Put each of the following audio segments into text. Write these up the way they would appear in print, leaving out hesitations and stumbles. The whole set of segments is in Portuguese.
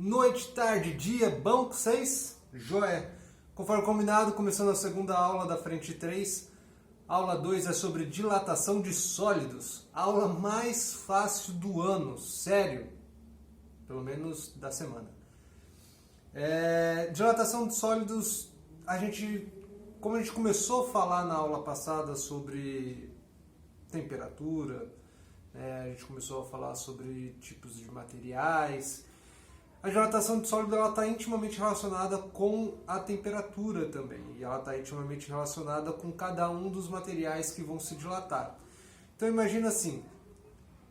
Noite, tarde, dia, bom com vocês? Joia! Conforme combinado, começando a segunda aula da frente 3. Aula 2 é sobre dilatação de sólidos. Aula mais fácil do ano, sério. Pelo menos da semana. Dilatação de sólidos, como a gente começou a falar na aula passada sobre temperatura, a gente começou a falar sobre tipos de materiais. A dilatação de sólido está intimamente relacionada com a temperatura também, e ela está intimamente relacionada com cada um dos materiais que vão se dilatar. Então imagina assim,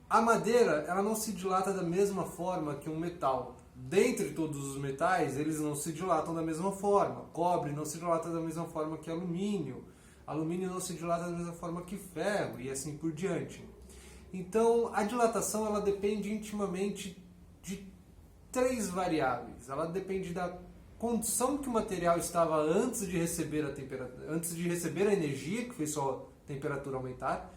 a madeira ela não se dilata da mesma forma que um metal. Dentre todos os metais, eles não se dilatam da mesma forma. Cobre não se dilata da mesma forma que alumínio. Alumínio não se dilata da mesma forma que ferro, e assim por diante. Então a dilatação ela depende intimamente de três variáveis. Ela depende da condição que o material estava antes de receber a energia que fez sua temperatura aumentar.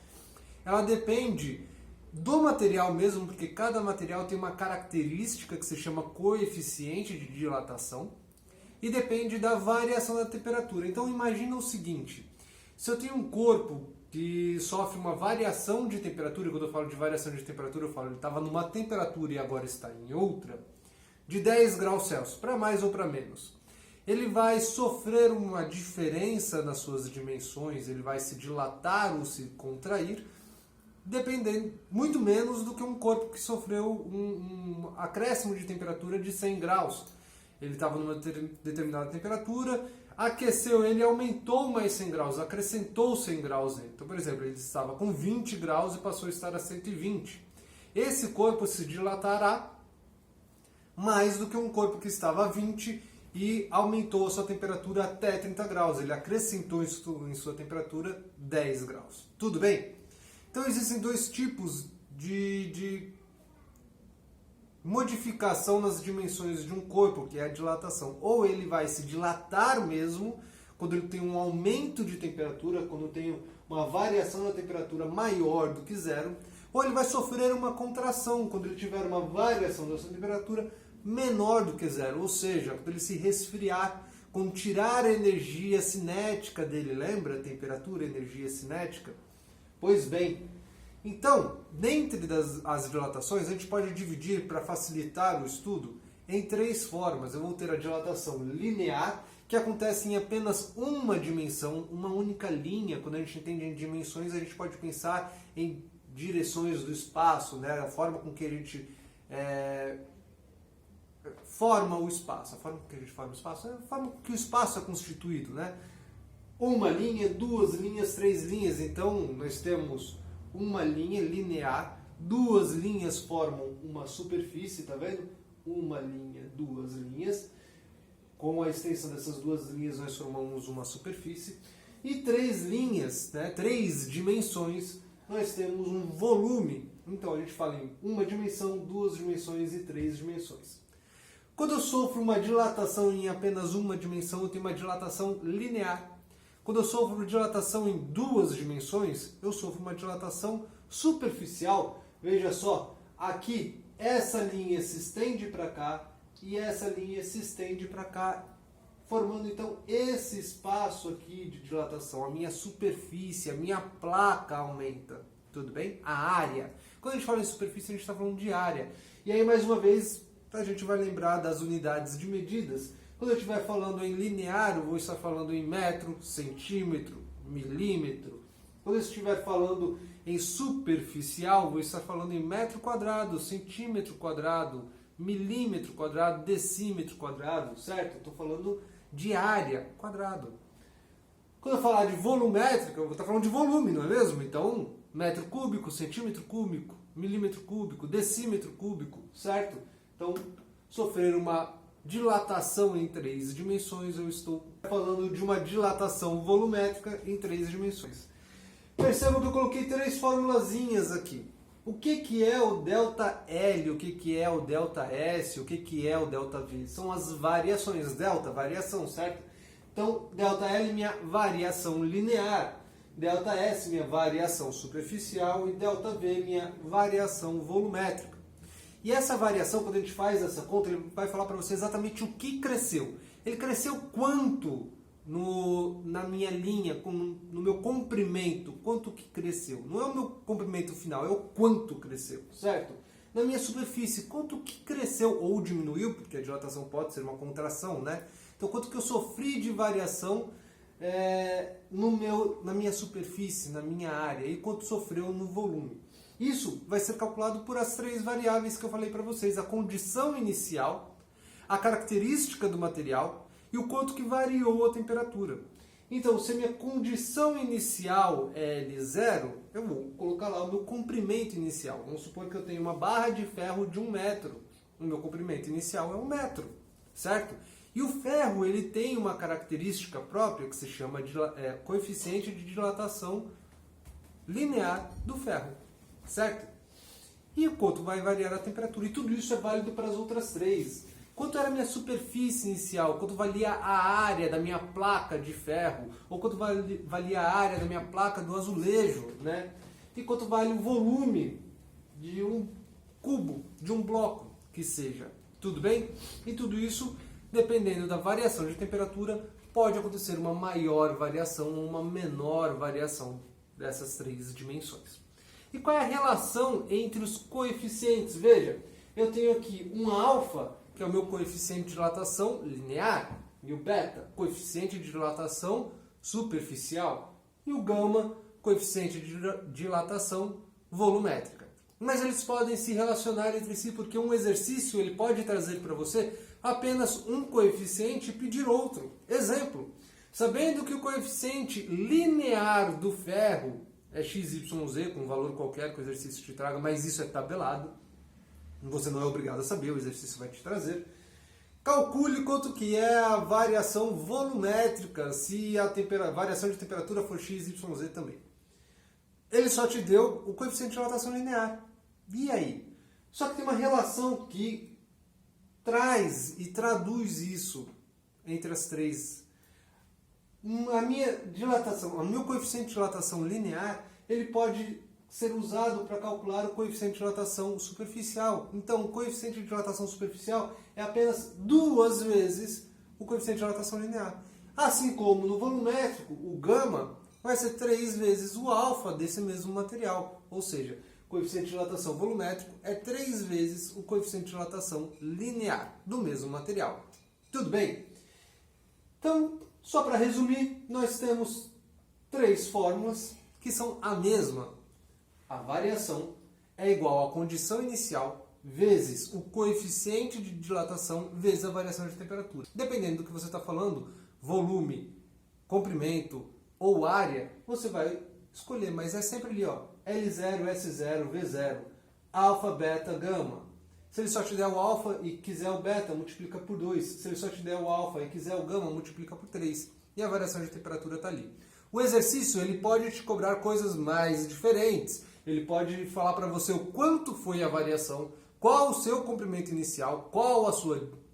Ela depende do material mesmo, porque cada material tem uma característica que se chama coeficiente de dilatação, e depende da variação da temperatura. Então imagina o seguinte: se eu tenho um corpo que sofre uma variação de temperatura, e quando eu falo de variação de temperatura, eu falo ele estava numa temperatura e agora está em outra, de 10 graus Celsius, para mais ou para menos. Ele vai sofrer uma diferença nas suas dimensões, ele vai se dilatar ou se contrair, dependendo muito menos do que um corpo que sofreu um acréscimo de temperatura de 100 graus. Ele estava numa determinada temperatura, aqueceu ele e aumentou mais 100 graus, acrescentou 100 graus nele. Então, por exemplo, ele estava com 20 graus e passou a estar a 120. Esse corpo se dilatará mais do que um corpo que estava a 20 e aumentou a sua temperatura até 30 graus. Ele acrescentou em sua temperatura 10 graus. Tudo bem? Então existem dois tipos de modificação nas dimensões de um corpo, que é a dilatação. Ou ele vai se dilatar mesmo, quando ele tem um aumento de temperatura, quando tem uma variação da temperatura maior do que zero, ou ele vai sofrer uma contração, quando ele tiver uma variação da sua temperatura menor do que zero, ou seja, quando ele se resfriar, quando tirar a energia cinética dele, lembra? Temperatura, energia cinética? Pois bem, então, dentre as dilatações, a gente pode dividir, para facilitar o estudo, em três formas. Eu vou ter a dilatação linear, que acontece em apenas uma dimensão, uma única linha. Quando a gente entende em dimensões, a gente pode pensar em direções do espaço, né? A forma com que a gente forma o espaço. A forma com que a gente forma o espaço é a forma com que o espaço é constituído, né? Uma linha, duas linhas, três linhas. Então, nós temos uma linha linear, duas linhas formam uma superfície, tá vendo? Uma linha, duas linhas. Com a extensão dessas duas linhas, nós formamos uma superfície. E três linhas, né? Três dimensões, nós temos um volume. Então, a gente fala em uma dimensão, duas dimensões e três dimensões. Quando eu sofro uma dilatação em apenas uma dimensão, eu tenho uma dilatação linear. Quando eu sofro dilatação em duas dimensões, eu sofro uma dilatação superficial. Veja só, aqui essa linha se estende para cá e essa linha se estende para cá, formando então esse espaço aqui de dilatação. A minha superfície, a minha placa aumenta. Tudo bem? A área. Quando a gente fala em superfície, a gente está falando de área. E aí, mais uma vez, a gente vai lembrar das unidades de medidas. Quando eu estiver falando em linear, eu vou estar falando em metro, centímetro, milímetro. Quando eu estiver falando em superficial, eu vou estar falando em metro quadrado, centímetro quadrado, milímetro quadrado, decímetro quadrado, certo? Eu estou falando de área quadrado. Quando eu falar de volumétrica, eu vou estar falando de volume, não é mesmo? Então, metro cúbico, centímetro cúbico, milímetro cúbico, decímetro cúbico, certo? Então, sofrer uma dilatação em três dimensões, eu estou falando de uma dilatação volumétrica em três dimensões. Percebam que eu coloquei três formulazinhas aqui. O que é o ΔL, o que é o ΔS, o que é o ΔV? São as variações. Delta, variação, certo? Então, ΔL, minha variação linear. ΔS, minha variação superficial. E ΔV, minha variação volumétrica. E essa variação, quando a gente faz essa conta, ele vai falar para você exatamente o que cresceu. Ele cresceu quanto na minha linha, no meu comprimento, quanto que cresceu. Não é o meu comprimento final, é o quanto cresceu, certo? Na minha superfície, quanto que cresceu ou diminuiu, porque a dilatação pode ser uma contração, né? Então, quanto que eu sofri de variação na minha superfície, na minha área, e quanto sofreu no volume. Isso vai ser calculado por as 3 variáveis que eu falei para vocês: a condição inicial, a característica do material e o quanto que variou a temperatura. Então, se a minha condição inicial é L0, eu vou colocar lá o meu comprimento inicial. Vamos supor que eu tenho uma barra de ferro de 1 metro. O meu comprimento inicial é 1 metro, certo? E o ferro ele tem uma característica própria que se chama de coeficiente de dilatação linear do ferro, certo? E o quanto vai variar a temperatura. E tudo isso é válido para as outras 3. Quanto era a minha superfície inicial? Quanto valia a área da minha placa de ferro? Ou quanto valia a área da minha placa do azulejo, né? E quanto vale o volume de um cubo, de um bloco que seja. Tudo bem? E tudo isso, dependendo da variação de temperatura, pode acontecer uma maior variação ou uma menor variação dessas 3 dimensões. E qual é a relação entre os coeficientes? Veja, eu tenho aqui um alfa, que é o meu coeficiente de dilatação linear, e o beta, coeficiente de dilatação superficial, e o gama, coeficiente de dilatação volumétrica. Mas eles podem se relacionar entre si porque um exercício ele pode trazer para você apenas um coeficiente e pedir outro. Exemplo, sabendo que o coeficiente linear do ferro é XYZ, com um valor qualquer que o exercício te traga, mas isso é tabelado. Você não é obrigado a saber, o exercício vai te trazer. Calcule quanto que é a variação volumétrica, se a variação de temperatura for XYZ também. Ele só te deu o coeficiente de dilatação linear. E aí? Só que tem uma relação que traz e traduz isso entre as 3. A minha dilatação, o meu coeficiente de dilatação linear, ele pode ser usado para calcular o coeficiente de dilatação superficial. Então, o coeficiente de dilatação superficial é apenas 2 vezes o coeficiente de dilatação linear. Assim como no volumétrico, o gama vai ser 3 vezes o alfa desse mesmo material. Ou seja, o coeficiente de dilatação volumétrico é 3 vezes o coeficiente de dilatação linear do mesmo material. Tudo bem? Então, só para resumir, nós temos 3 fórmulas que são a mesma. A variação é igual à condição inicial vezes o coeficiente de dilatação vezes a variação de temperatura. Dependendo do que você está falando, volume, comprimento ou área, você vai escolher, mas é sempre ali, ó, L0, S0, V0, alfa, beta, gama. Se ele só te der o alfa e quiser o beta, multiplica por 2. Se ele só te der o alfa e quiser o gama, multiplica por 3. E a variação de temperatura está ali. O exercício ele pode te cobrar coisas mais diferentes. Ele pode falar para você o quanto foi a variação, qual o seu comprimento inicial, qual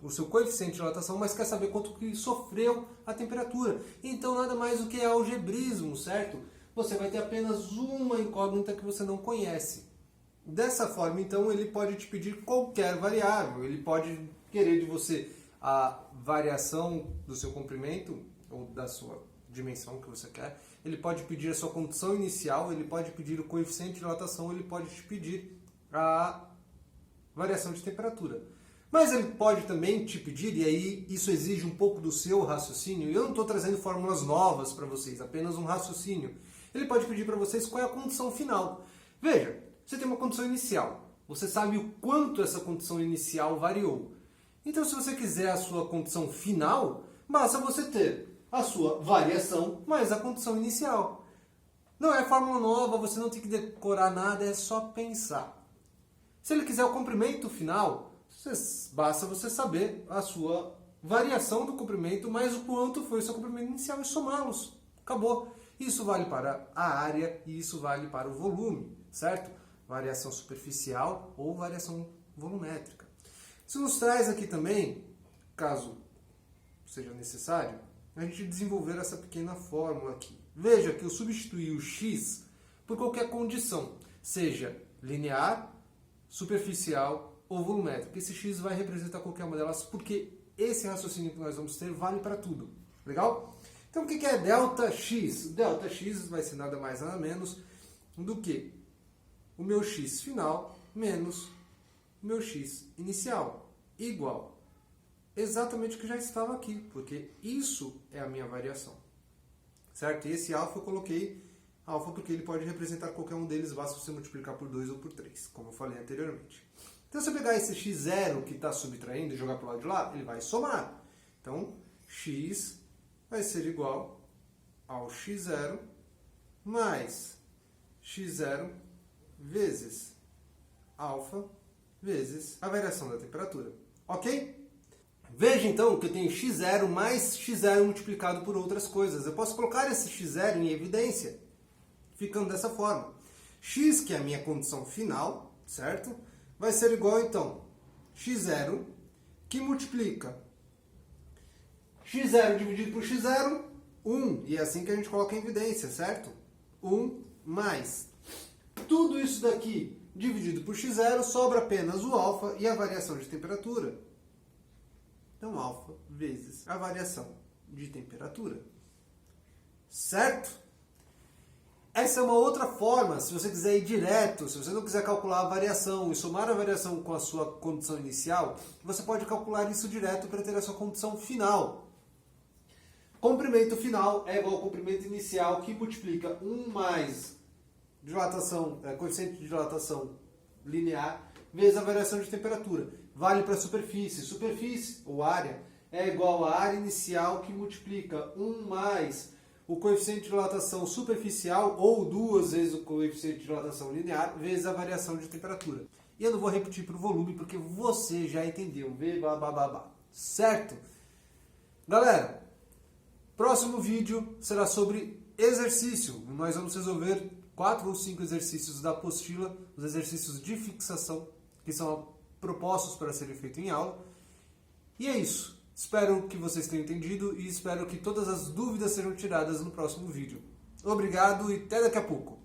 o seu coeficiente de dilatação, mas quer saber quanto que sofreu a temperatura. Então nada mais do que algebrismo, certo? Você vai ter apenas uma incógnita que você não conhece. Dessa forma, então, ele pode te pedir qualquer variável. Ele pode querer de você a variação do seu comprimento ou da sua dimensão que você quer. Ele pode pedir a sua condição inicial, ele pode pedir o coeficiente de dilatação, ele pode te pedir a variação de temperatura. Mas ele pode também te pedir, e aí isso exige um pouco do seu raciocínio, e eu não estou trazendo fórmulas novas para vocês, apenas um raciocínio. Ele pode pedir para vocês qual é a condição final. Veja, você tem uma condição inicial, você sabe o quanto essa condição inicial variou. Então, se você quiser a sua condição final, basta você ter a sua variação mais a condição inicial. Não é fórmula nova, você não tem que decorar nada, é só pensar. Se ele quiser o comprimento final, basta você saber a sua variação do comprimento mais o quanto foi o seu comprimento inicial e somá-los. Acabou. Isso vale para a área e isso vale para o volume, certo? Variação superficial ou variação volumétrica. Isso nos traz aqui também, caso seja necessário, a gente desenvolver essa pequena fórmula aqui. Veja que eu substituí o x por qualquer condição, seja linear, superficial ou volumétrica. Esse x vai representar qualquer uma delas, porque esse raciocínio que nós vamos ter vale para tudo. Legal? Então o que é ΔX? ΔX vai ser nada mais nada menos do que o meu x final menos o meu x inicial, igual exatamente o que já estava aqui, porque isso é a minha variação. Certo? E esse alfa eu coloquei alfa porque ele pode representar qualquer um deles, basta você multiplicar por 2 ou por 3, como eu falei anteriormente. Então se eu pegar esse x0 que está subtraindo e jogar para o lado de lá, ele vai somar. Então x vai ser igual ao x0 mais x0 vezes alfa vezes a variação da temperatura. Ok? Veja então que eu tenho x0 mais x0 multiplicado por outras coisas. Eu posso colocar esse x0 em evidência, ficando dessa forma. X, que é a minha condição final, certo? Vai ser igual então x0 que multiplica x0 dividido por x0, 1. E é assim que a gente coloca em evidência, certo? 1 mais tudo isso daqui dividido por x0, sobra apenas o alfa e a variação de temperatura. Então, alfa vezes a variação de temperatura. Certo? Essa é uma outra forma, se você quiser ir direto, se você não quiser calcular a variação e somar a variação com a sua condição inicial, você pode calcular isso direto para ter a sua condição final. Comprimento final é igual ao comprimento inicial, que multiplica 1 mais dilatação, coeficiente de dilatação linear, vezes a variação de temperatura. Vale para a superfície. Superfície, ou área, é igual à área inicial, que multiplica 1 mais o coeficiente de dilatação superficial, ou 2 vezes o coeficiente de dilatação linear, vezes a variação de temperatura. E eu não vou repetir para o volume, porque você já entendeu. Certo? Galera, próximo vídeo será sobre exercício. Nós vamos resolver 4 ou 5 exercícios da apostila, os exercícios de fixação, que são propostos para serem feitos em aula. E é isso. Espero que vocês tenham entendido e espero que todas as dúvidas sejam tiradas no próximo vídeo. Obrigado e até daqui a pouco.